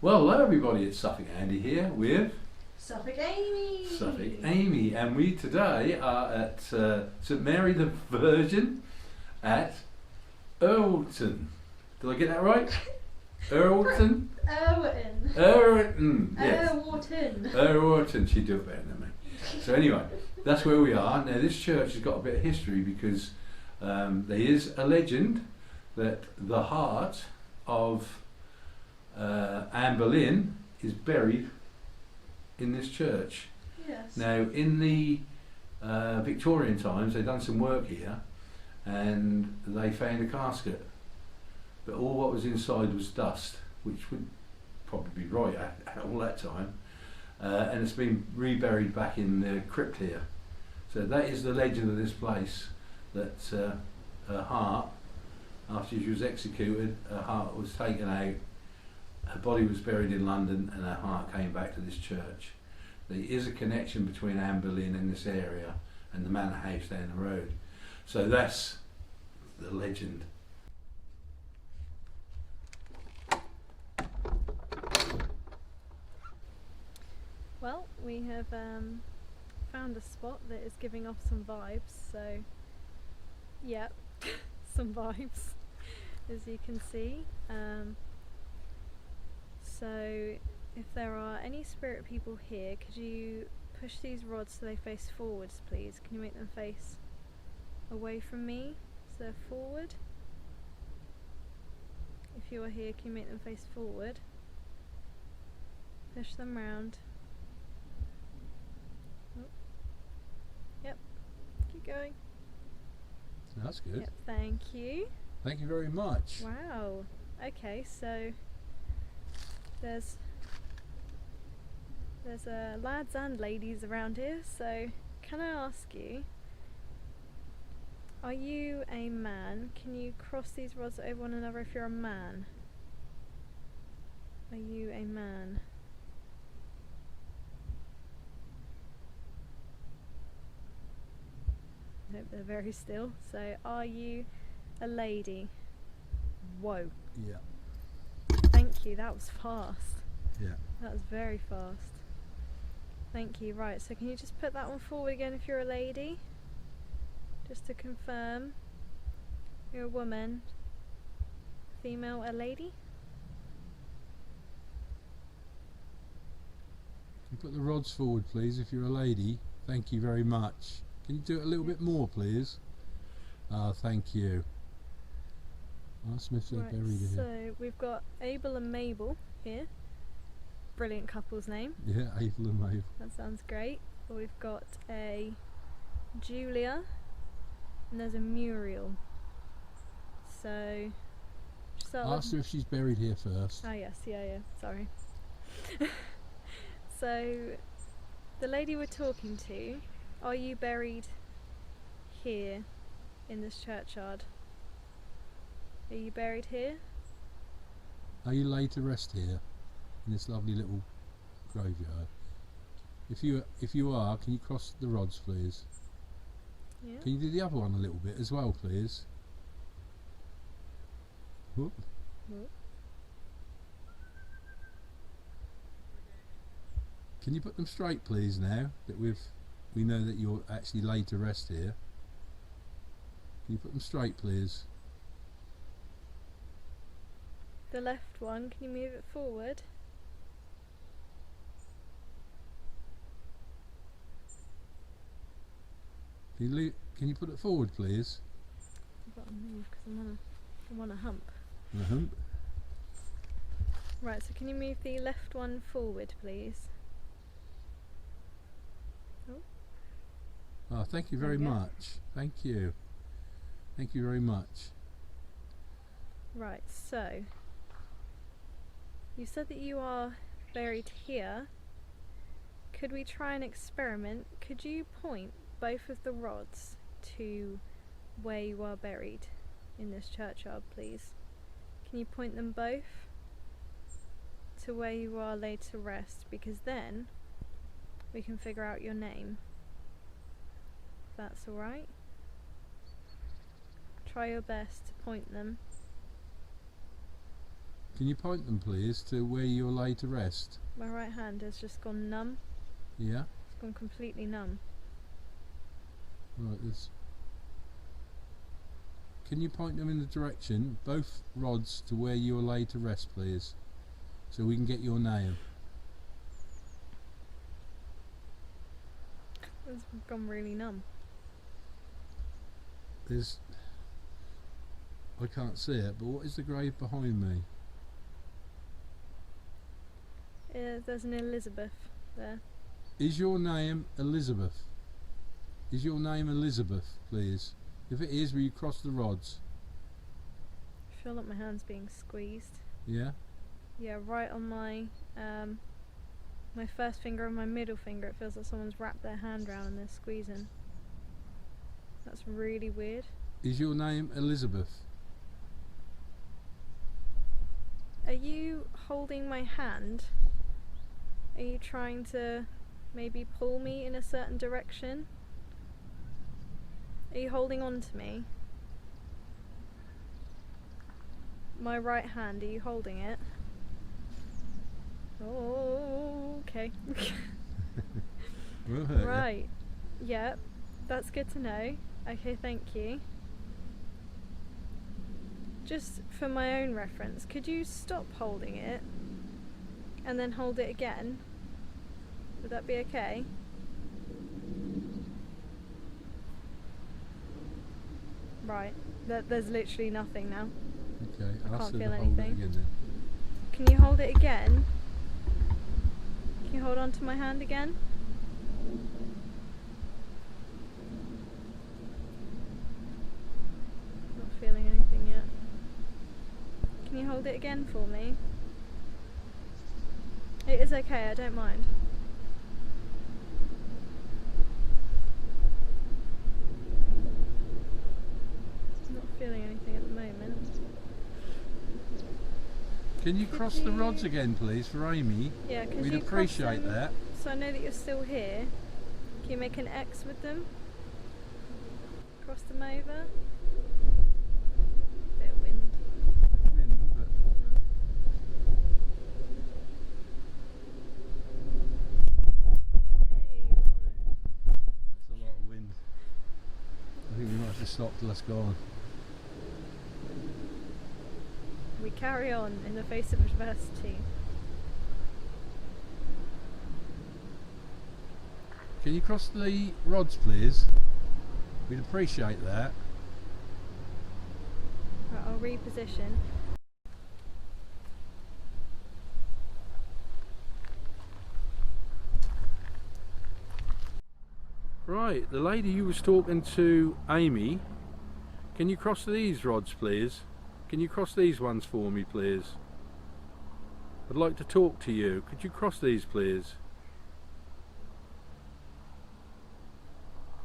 Well, hello everybody, it's Suffolk Andy here with Suffolk Amy. Suffolk Amy, and we today are at St Mary the Virgin at Erwarton. Did I get that right? Erwarton? Erwarton. Erwarton, yes. Erwarton. Erwarton, she'd do it better than me. So anyway, that's where we are. Now this church has got a bit of history because there is a legend that the heart of Anne Boleyn is buried in this church. Yes. Now in the Victorian times they'd done some work here and they found a casket, but all what was inside was dust, which would probably be right at all that time, and it's been reburied back in the crypt here. So that is the legend of this place, that her heart, after she was executed, her heart was taken out, her body was buried in London, and her heart came back to this church. There is a connection between Anne Boleyn in this area and the manor house down the road. So that's the legend. Well, we have found a spot that is giving off some vibes, so yeah, some vibes, as you can see. So if there are any spirit people here, could you push these rods so they face forwards, please? Can you make them face away from me so they're forward? If you are here, can you make them face forward? Push them round. Oh. Yep, keep going. That's good. Yep, thank you. Thank you very much. Wow. Okay, so there's lads and ladies around here, so can I ask you, are you a man? Can you cross these rods over one another if you're a man? Are you a man? Nope, they're very still. So are you a lady? Whoa. Yeah. Thank you, that was fast. Yeah. That was very fast. Thank you. Right, so can you just put that one forward again if you're a lady? Just to confirm. You're a woman. Female, a lady? Can you put the rods forward, please, if you're a lady? Thank you very much. Can you do it a little bit more, please? Thank you. Ask them if they're buried here. So we've got Abel and Mabel here. Brilliant couple's name. Yeah, Abel and Mabel. That sounds great. We've got a Julia and there's a Muriel. So Ask her if she's buried here first. Oh yes, yeah, sorry. So the lady we're talking to, are you buried here in this churchyard? Are you buried here? Are you laid to rest here in this lovely little graveyard? If you are, can you cross the rods, please? Yeah. Can you do the other one a little bit as well, please? Whoop. Whoop. Can you put them straight, please, now that we know that you're actually laid to rest here? Can you put them straight, please? The left one, can you move it forward? Can you put it forward, please? I've got to move because I'm on a hump. Hump. Right, so can you move the left one forward, please? Oh, thank you very much. Thank you. Thank you very much. Right, so you said that you are buried here. Could we try an experiment? Could you point both of the rods to where you are buried in this churchyard, please? Can you point them both to where you are laid to rest? Because then we can figure out your name. If that's alright. Try your best to point them. Can you point them, please, to where you're laid to rest? My right hand has just gone numb. Yeah? It's gone completely numb. Right, there's... Can you point them in the direction, both rods, to where you're laid to rest, please? So we can get your name. It's gone really numb. There's... I can't see it, but what is the grave behind me? There's an Elizabeth there. Is your name Elizabeth? Is your name Elizabeth, please? If it is, will you cross the rods? I feel like my hand's being squeezed. Yeah? Yeah, right on my my first finger and my middle finger. It feels like someone's wrapped their hand around and they're squeezing. That's really weird. Is your name Elizabeth? Are you holding my hand? Are you trying to maybe pull me in a certain direction? Are you holding on to me? My right hand, are you holding it? Oh, okay. Will hurt you. Right. Yep. That's good to know. Okay, thank you. Just for my own reference, could you stop holding it and then hold it again? Would that be okay? Right. There's literally nothing now. Okay, I ask can't her feel to hold it anything. again then. Can you hold it again? Can you hold on to my hand again? Not feeling anything yet. Can you hold it again for me? It is okay, I don't mind. Not feeling anything at the moment. Can you cross the rods again, please, for Amy? Yeah, could We'd you cross appreciate them that. so I know that you're still here? Can you make an X with them? Cross them over? Bit of wind. Wind, but that's a lot of wind. I think we might have to stop till that's gone. We carry on in the face of adversity. Can you cross the rods, please? We'd appreciate that. Right, I'll reposition. Right, the lady who was talking to Amy, can you cross these rods, please? Can you cross these ones for me, please? I'd like to talk to you. Could you cross these, please?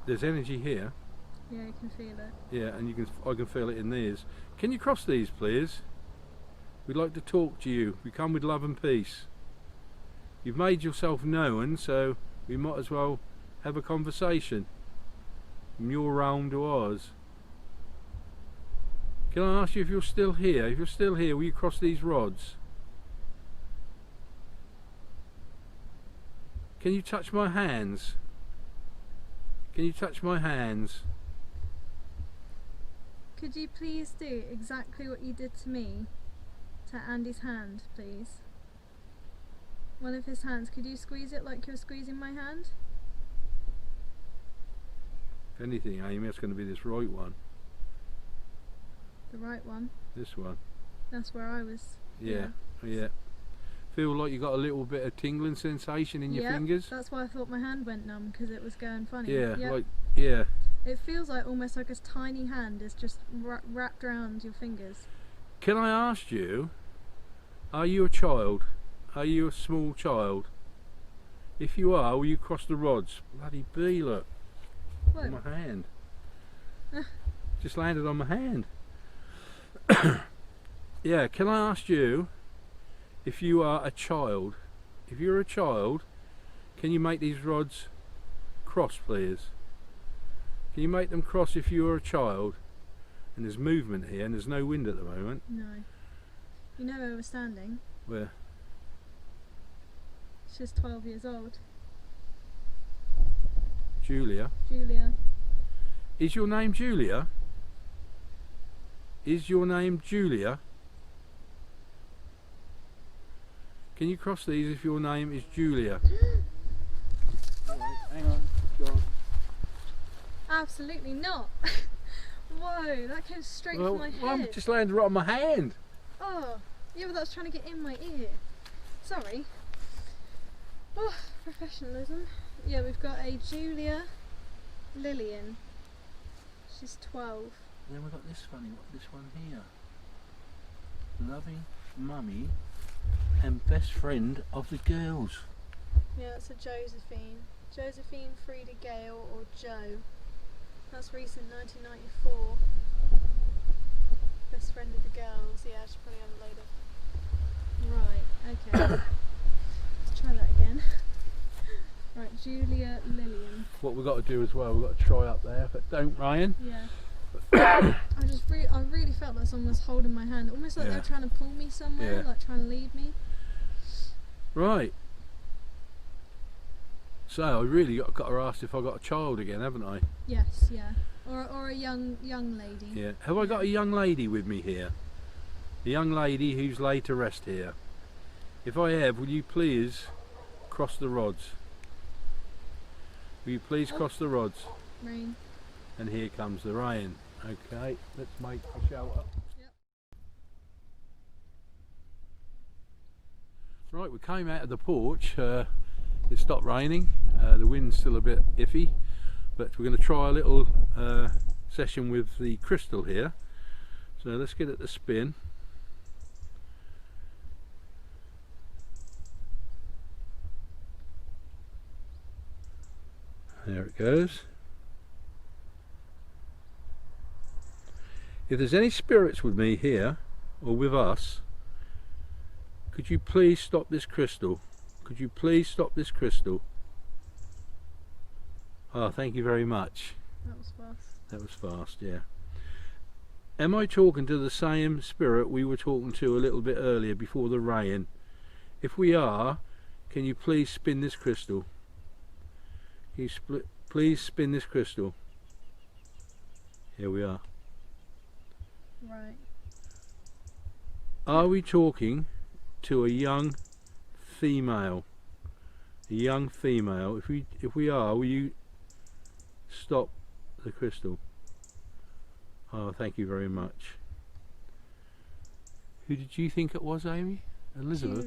There's energy here. Yeah, you can feel it. Yeah, and I can feel it in these. Can you cross these, please? We'd like to talk to you. We come with love and peace. You've made yourself known, so we might as well have a conversation from your realm to ours. Can I ask you if you're still here? If you're still here, will you cross these rods? Can you touch my hands? Can you touch my hands? Could you please do exactly what you did to me to Andy's hand, please? One of his hands. Could you squeeze it like you're squeezing my hand? If anything, Amy, it's going to be this right one. The right one. This one. That's where I was. Yeah, yeah. Feel like you got a little bit of tingling sensation in your Yep, fingers? that's why I thought my hand went numb, because it was going funny. Yeah, Yep. like, yeah. It feels like almost like a tiny hand is just wrapped around your fingers. Can I ask you, are you a child? Are you a small child? If you are, will you cross the rods? Bloody bee, look. Whoa. On my hand. Just landed on my hand. Yeah, can I ask you, if you are a child, if you're a child, can you make these rods cross, please? Can you make them cross if you're a child? And there's movement here and there's no wind at the moment. No. You know where we're standing? Where? She's 12 years old. Julia? Julia. Is your name Julia? Is your name Julia? Can you cross these if your name is Julia? Hang on, go on. Absolutely not. Whoa, that came straight Well, from my head. I'm just landed right on my hand. Oh, yeah, but that's trying to get in my ear. Sorry. Oh, professionalism. Yeah, we've got a Julia Lillian. She's 12. Then we've got this one here. Loving mummy and best friend of the girls. Yeah, that's a Josephine. Josephine Frida Gale or Jo. That's recent, 1994. Best friend of the girls. Yeah, she's probably on a load of... Right, okay. Let's try that again. Right, Julia Lillian. What we've got to do as well, we've got to try up there, but don't Ryan. Yeah. I really felt like someone was holding my hand, almost like they were trying to pull me somewhere, like trying to lead me. Right. So I really got to ask if I got a child again, haven't I? Yes, yeah. Or a young lady. Yeah. Have I got a young lady with me here? A young lady who's laid to rest here. If I have, will you please cross the rods? Will you please cross the rods? Rain. And here comes the rain. Okay, let's make a shelter. Yep. Right, we came out of the porch. It stopped raining. The wind's still a bit iffy, but we're going to try a little session with the crystal here. So let's get it to spin. There it goes. If there's any spirits with me here, or with us, could you please stop this crystal? Could you please stop this crystal? Oh, thank you very much. That was fast. That was fast, yeah. Am I talking to the same spirit we were talking to a little bit earlier before the rain? If we are, can you please spin this crystal? Can you please spin this crystal? Here we are. Right. Are we talking to a young female? A young female. If we are, will you stop the crystal? Oh, thank you very much. Who did you think it was, Amy? Elizabeth?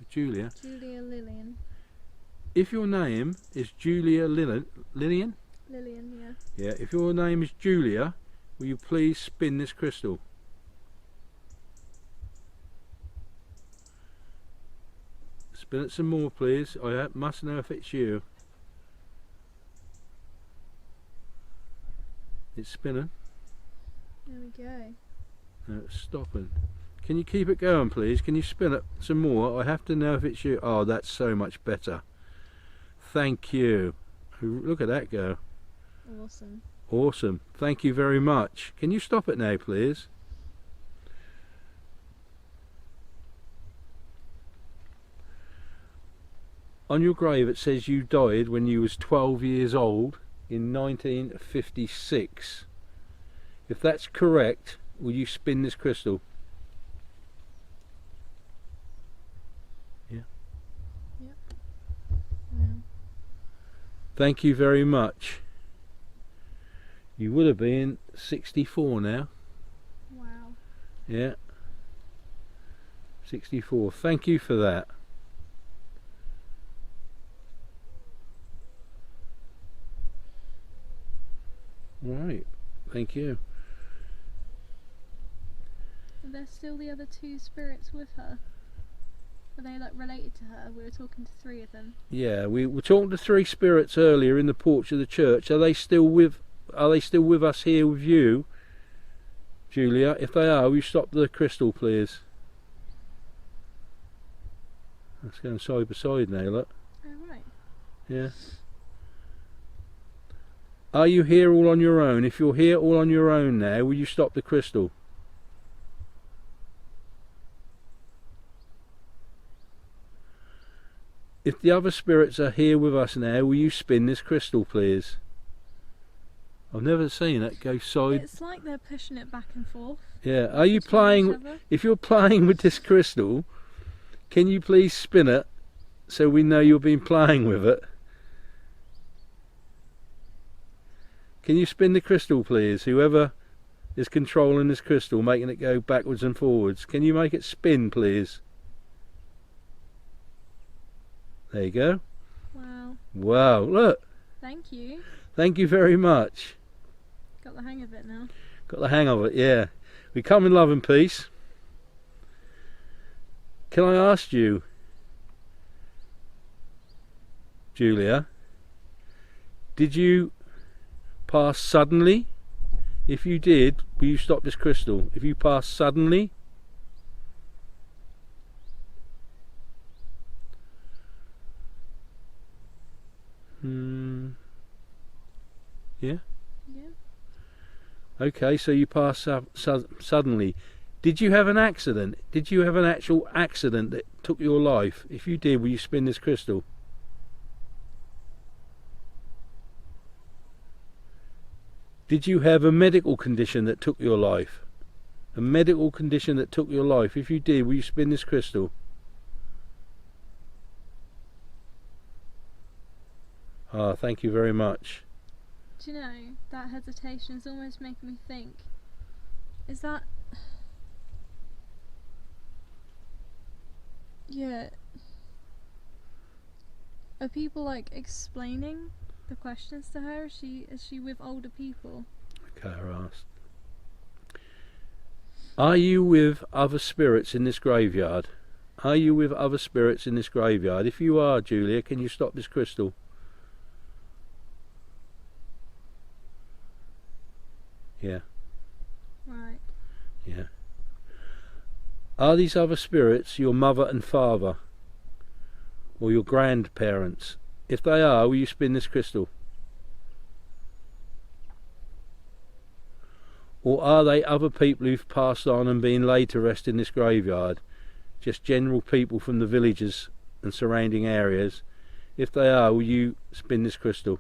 Julia. Julia Lillian. If your name is Julia Lillian? Lillian, yeah. Yeah, if your name is Julia, will you please spin this crystal? Spin it some more, please. I must know if it's you. It's spinning. There we go. No, it's stopping. Can you keep it going, please? Can you spin it some more? I have to know if it's you. Oh, that's so much better. Thank you. Look at that go. Awesome. Awesome. Thank you very much. Can you stop it now, please? On your grave it says you died when you was 12 years old in 1956. If that's correct, will you spin this crystal? Yeah. Yep. Wow. Thank you very much. You would have been 64 now. Wow. Yeah. 64. Thank you for that. Right. Thank you. Are there still the other two spirits with her? Are they like related to her? We were talking to three of them. Yeah, we were talking to three spirits earlier in the porch of the church. Are they still with us here with you, Julia? If they are, will you stop the crystal, please? That's going side by side now, look. Oh right. Yeah. Are you here all on your own? If you're here all on your own now, will you stop the crystal? if the other spirits are here with us now, will you spin this crystal, please? I've never seen it go side. It's like they're pushing it back and forth. Yeah, are you between each playing? other. If you're playing with this crystal, can you please spin it so we know you've been playing with it? Can you spin the crystal, please? Whoever is controlling this crystal, making it go backwards and forwards, can you make it spin, please? There you go. Wow. Wow, look. Thank you. Thank you very much. Got the hang of it now. Got the hang of it, yeah. We come in love and peace. Can I ask you, Julia, did you pass suddenly? If you did, will you stop this crystal? If you pass suddenly, yeah? Yeah. Okay, so you pass suddenly. Did you have an accident? Did you have an actual accident that took your life? If you did, will you spin this crystal? Did you have a medical condition that took your life? A medical condition that took your life. If you did, will you spin this crystal? Ah, thank you very much. Do you know, that hesitation is almost making me think, is that... Yeah. Are people like explaining the questions to her? Is she with older people? Okay, I asked. Are you with other spirits in this graveyard? Are you with other spirits in this graveyard? If you are, Julia, can you stop this crystal? Yeah. Right. Yeah. Are these other spirits your mother and father? Or your grandparents? If they are, will you spin this crystal? Or are they other people who've passed on and been laid to rest in this graveyard? Just general people from the villages and surrounding areas? If they are, will you spin this crystal?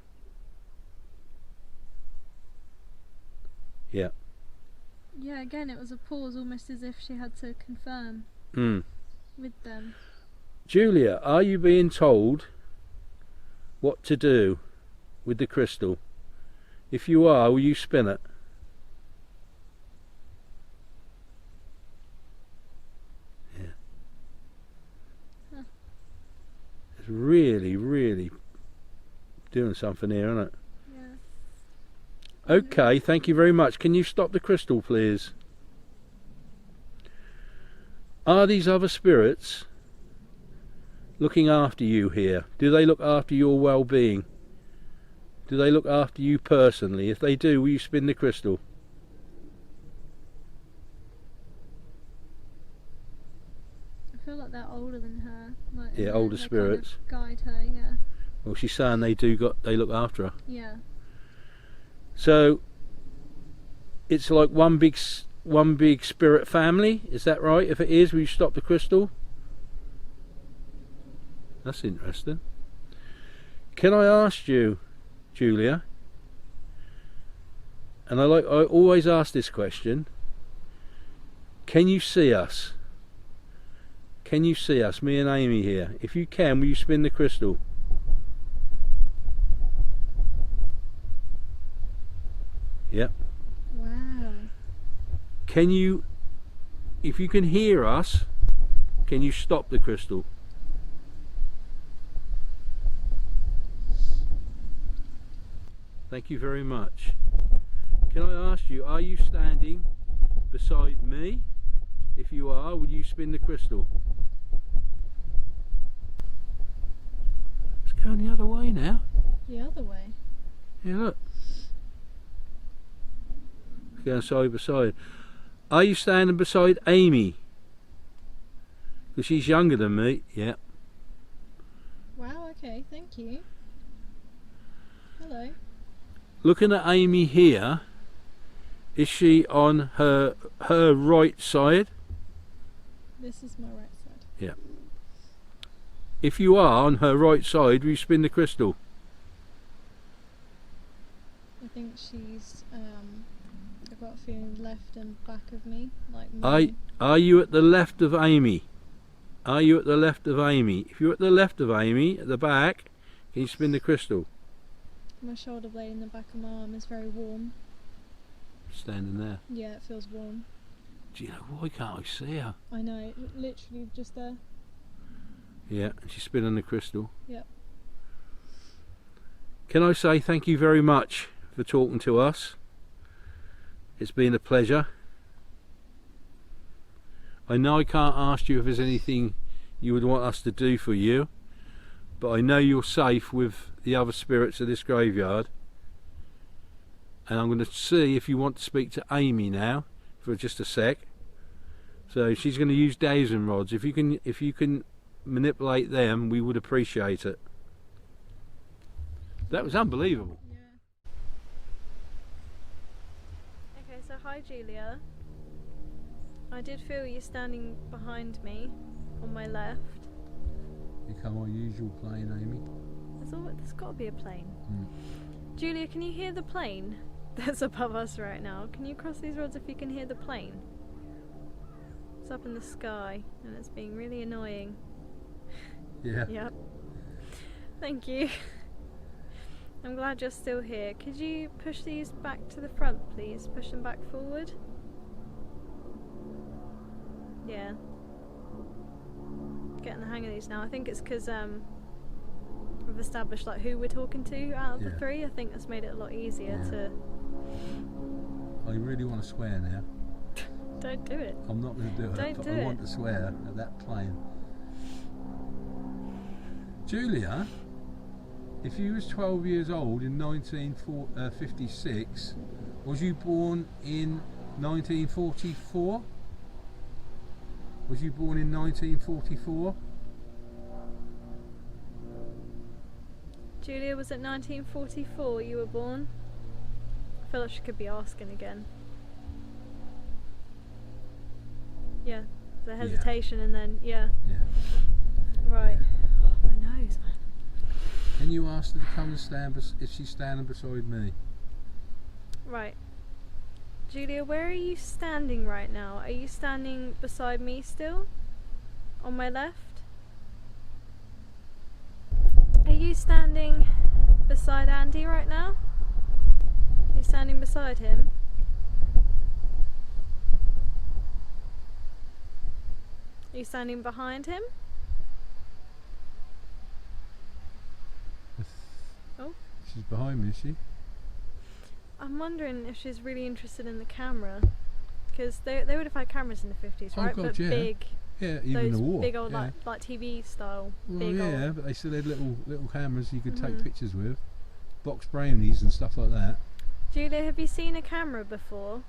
Yeah. Yeah, again, it was a pause, almost as if she had to confirm with them. Julia, are you being told what to do with the crystal? If you are, will you spin it? Yeah. Huh. It's really, really doing something here, isn't it? Yeah. Okay, thank you very much. Can you stop the crystal, please? Are these other spirits looking after you here? Do they look after your well-being? Do they look after you personally? If they do, will you spin the crystal? I feel like they're older than her. Like, Yeah, and older they spirits. kind of guide her, yeah. Well, she's saying they look after her. Yeah. So it's like one big spirit family. Is that right? If it is, will you stop the crystal? That's interesting. Can I ask you, Julia? And I always ask this question. Can you see us? Can you see us, me and Amy here? If you can, will you spin the crystal? Yep. Wow. Can you, if you can hear us, can you stop the crystal? Thank you very much. Can I ask you, are you standing beside me? If you are, will you spin the crystal? It's going the other way now. The other way. Yeah, look. It's going side by side. Are you standing beside Amy? Because she's younger than me. Yeah. Wow, okay, thank you. Hello. Looking at Amy here, is she on her right side? This is my right side. Yeah. If you are on her right side, will you spin the crystal? I think she's, I've got a feeling left and back of me, like me. Are you at the left of Amy? Are you at the left of Amy? If you're at the left of Amy, at the back, can you spin the crystal? My shoulder blade in the back of my arm is very warm. Standing there. Yeah, it feels warm. Do you know, why can't I see her? I know, literally just there. Yeah, and she's spinning the crystal. Yep. Can I say thank you very much for talking to us? It's been a pleasure. I know I can't ask you if there's anything you would want us to do for you, but I know you're safe with the other spirits of this graveyard, and I'm going to see if you want to speak to Amy now for just a sec. So she's going to use dowsing rods. If you can manipulate them, we would appreciate it. That was unbelievable. Yeah. Okay, so hi Julia. I did feel you standing behind me on my left. You come our usual plane, Amy. There's got to be a plane. Mm. Julia, can you hear the plane that's above us right now? Can you cross these roads if you can hear the plane? It's up in the sky and it's being really annoying. Yeah. Yep. Thank you. I'm glad you're still here. Could you push these back to the front, please? Push them back forward. Yeah. Getting the hang of these now. I think it's because we've established like who we're talking to out of the three. I think that's made it a lot easier to. I really want to swear now. Don't do it. I'm not going to do it. Don't But do I it. want to swear at that plane. Julia, if you was 12 years old in 1956, was you born in 1944? Was you born in 1944? Julia, was it 1944 you were born? I feel like she could be asking again. Yeah, the hesitation and then, yeah. Right. Oh, my nose, man. Can you ask her to come and stand if she's standing beside me? Right. Julia, where are you standing right now? Are you standing beside me still? On my left? Are you standing beside Andy right now? Are you standing beside him? Are you standing behind him? Oh. She's behind me, is she? I'm wondering if she's really interested in the camera, because they would have had cameras in the 50s, right? God, but yeah. big, Yeah, even those the war. big old like TV style. Well, big yeah, old. but they still had little cameras you could take pictures with, box brownies and stuff like that. Julia, have you seen a camera before?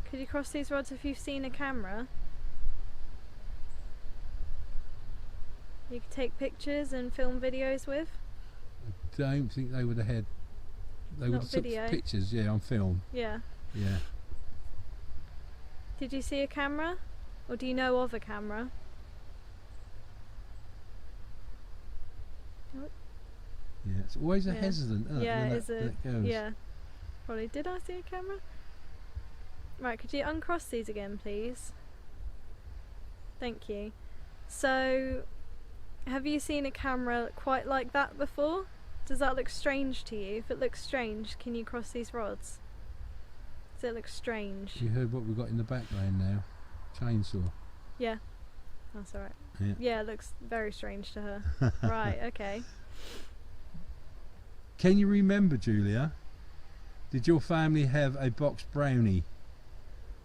Could you cross these rods if you've seen a camera? You could take pictures and film videos with? I don't think they would have had. They would Not have took video. pictures, yeah, on film. Yeah. Yeah. Did you see a camera? Or do you know of a camera? Yeah, it's always a hesitant, isn't Yeah, it? is it? Yeah. Probably. Did I see a camera? Right, could you uncross these again, please? Thank you. So, have you seen a camera quite like that before? Does that look strange to you? If it looks strange, can you cross these rods? Does it look strange? You heard what we've got in the background now? Chainsaw. Yeah. That's alright. Yeah. Yeah, it looks very strange to her. Right, okay. Can you remember, Julia? Did your family have a box brownie?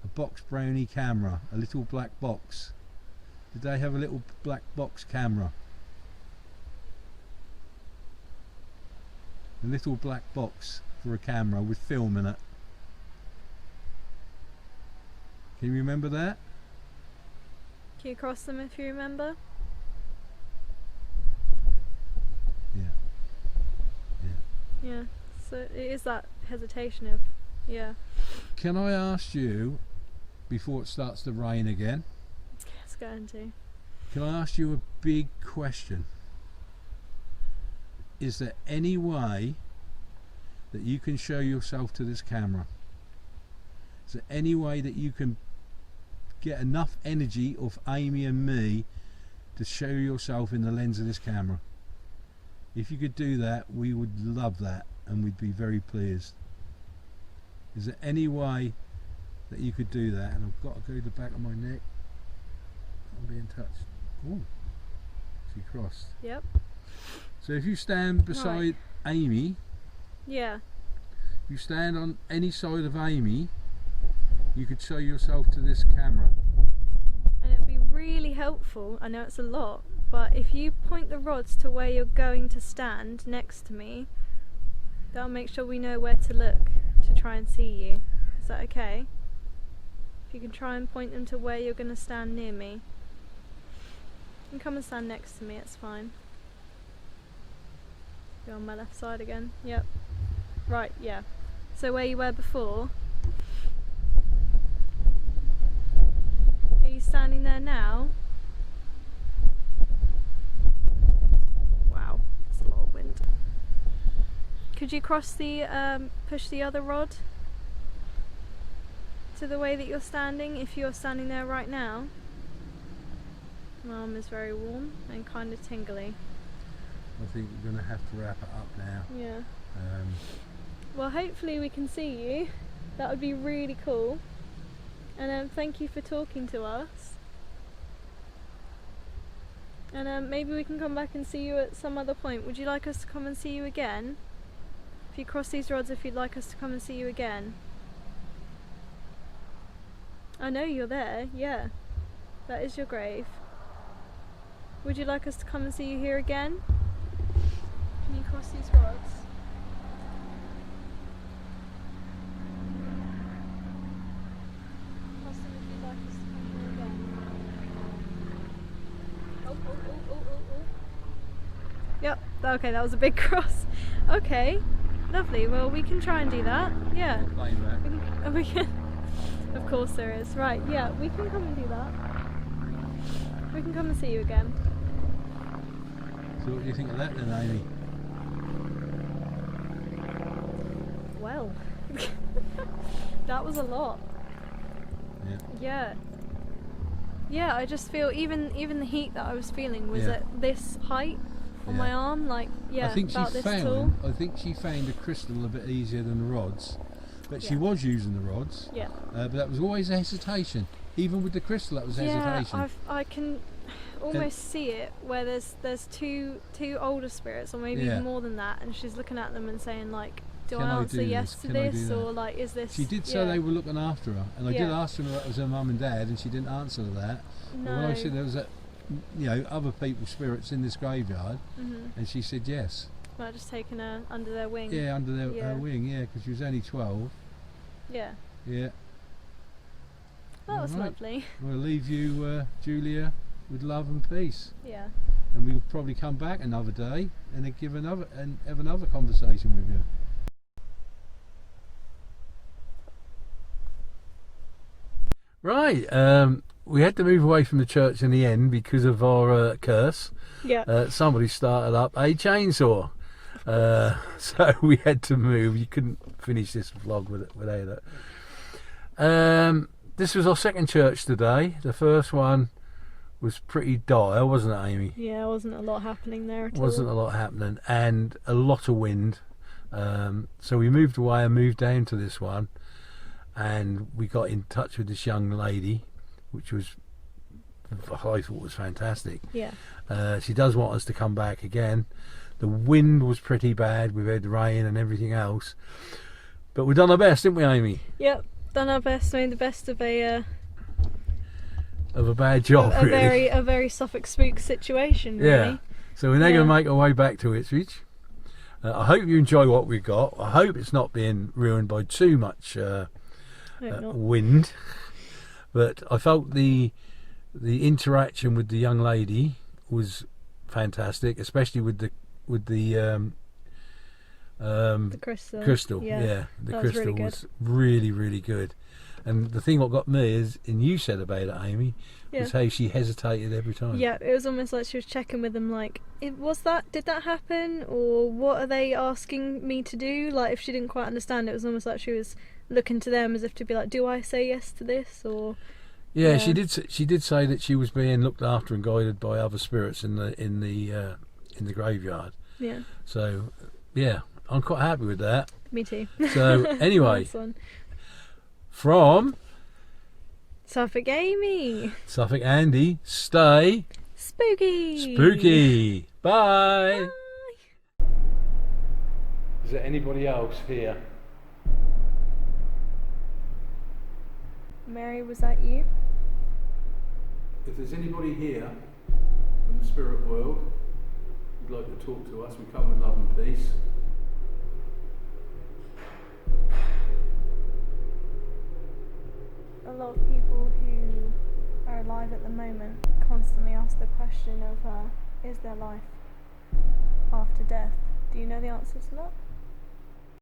A box brownie camera, a little black box. Did they have a little black box camera? A little black box for a camera with film in it. Can you remember that? Can you cross them if you remember? Yeah. Yeah. So it is that hesitation of, yeah. Can I ask you, before it starts to rain again, It's going to. can I ask you a big question. Is there any way that you can show yourself to this camera? Is there any way that you can get enough energy of Amy and me to show yourself in the lens of this camera? If you could do that, we would love that and we'd be very pleased. Is there any way that you could do that? And I've got to go to the back of my neck. I'm being touched. Oh, she crossed. Yep. So if you stand beside Amy, Yeah. you stand on any side of Amy, you could show yourself to this camera. And it would be really helpful, I know it's a lot, but if you point the rods to where you're going to stand next to me, that'll make sure we know where to look to try and see you. Is that okay? If you can try and point them to where you're going to stand near me. You can come and stand next to me, it's fine. You're on my left side again. Yep. Right, yeah. So where you were before. Are you standing there now? Wow, that's a lot of wind. Could you cross the, push the other rod to the way that you're standing if you're standing there right now? My arm is very warm and kind of tingly. I think we're going to have to wrap it up now. Yeah. Um, Well, hopefully we can see you. That would be really cool. And thank you for talking to us. And maybe we can come back and see you at some other point. Would you like us to come and see you again? If you cross these rods, if you'd like us to come and see you again. I know you're there, yeah. That is your grave. Would you like us to come and see you here again? Can you cross these rods? Cross them if you'd like us to come here again. Oh. Yep, okay, that was a big cross. Okay, lovely. Well, we can try and do that. Yeah. We can. Of course there is. Right, yeah, we can come and do that. We can come and see you again. so what do you think of that then, Amy? Well, that was a lot. Yeah. Yeah, I just feel even the heat that I was feeling was at this height on my arm, like I think about this tall. I think she found the crystal a bit easier than the rods, but she was using the rods. Yeah. But that was always a hesitation. Even with the crystal, that was hesitation. Yeah, I can almost see it where there's two older spirits, or maybe even more than that, and she's looking at them and saying like, do I answer yes to this, or like, is this? She did say they were looking after her, and I did ask her if that was her mum and dad, and she didn't answer that. No. But when I said there was other people's spirits in this graveyard, and she said yes. Well, just taking her under their wing. Yeah, under their wing, because she was only 12. Yeah. Yeah. That was lovely. We'll leave you, Julia, with love and peace. Yeah. And we'll probably come back another day and then have another conversation with you. Right, we had to move away from the church in the end because of our curse. Yeah. Somebody started up a chainsaw, so we had to move. You couldn't finish this vlog without it. This was our second church today. The first one was pretty dire, wasn't it, Amy? Yeah, wasn't a lot happening there at all. Wasn't a lot happening, and a lot of wind. So we moved away and moved down to this one, and we got in touch with this young lady, which was, I thought was fantastic. Yeah. She does want us to come back again. The wind was pretty bad. We've had rain and everything else, but we've done our best, didn't we, Amy? Yep, done our best, made the best of a bad job, really. A very Suffolk Spooks situation, really. Yeah. So we're now going to make our way back to Ipswich. I hope you enjoy what we've got. I hope it's not being ruined by too much wind. But I felt the interaction with the young lady was fantastic, especially with the The crystal. Crystal, yeah. The that was crystal really good. was really, really good. And the thing what got me is, and you said about it, Amy, was how she hesitated every time. Yeah, it was almost like she was checking with them, like, did that happen, or what are they asking me to do? Like, if she didn't quite understand, it was almost like she was looking to them as if to be like, do I say yes to this, or? Yeah, she did. She did say that she was being looked after and guided by other spirits in the graveyard. Yeah. So, yeah, I'm quite happy with that. Me too. So anyway, Nice one. From Suffolk Amy. Suffolk Andy, stay Spooky. spooky. Bye. Bye. Is there anybody else here? Mary, was that you? If there's anybody here in the spirit world who'd like to talk to us, we come with love and peace. A lot of people who are alive at the moment constantly ask the question of, is there life after death? Do you know the answer to that?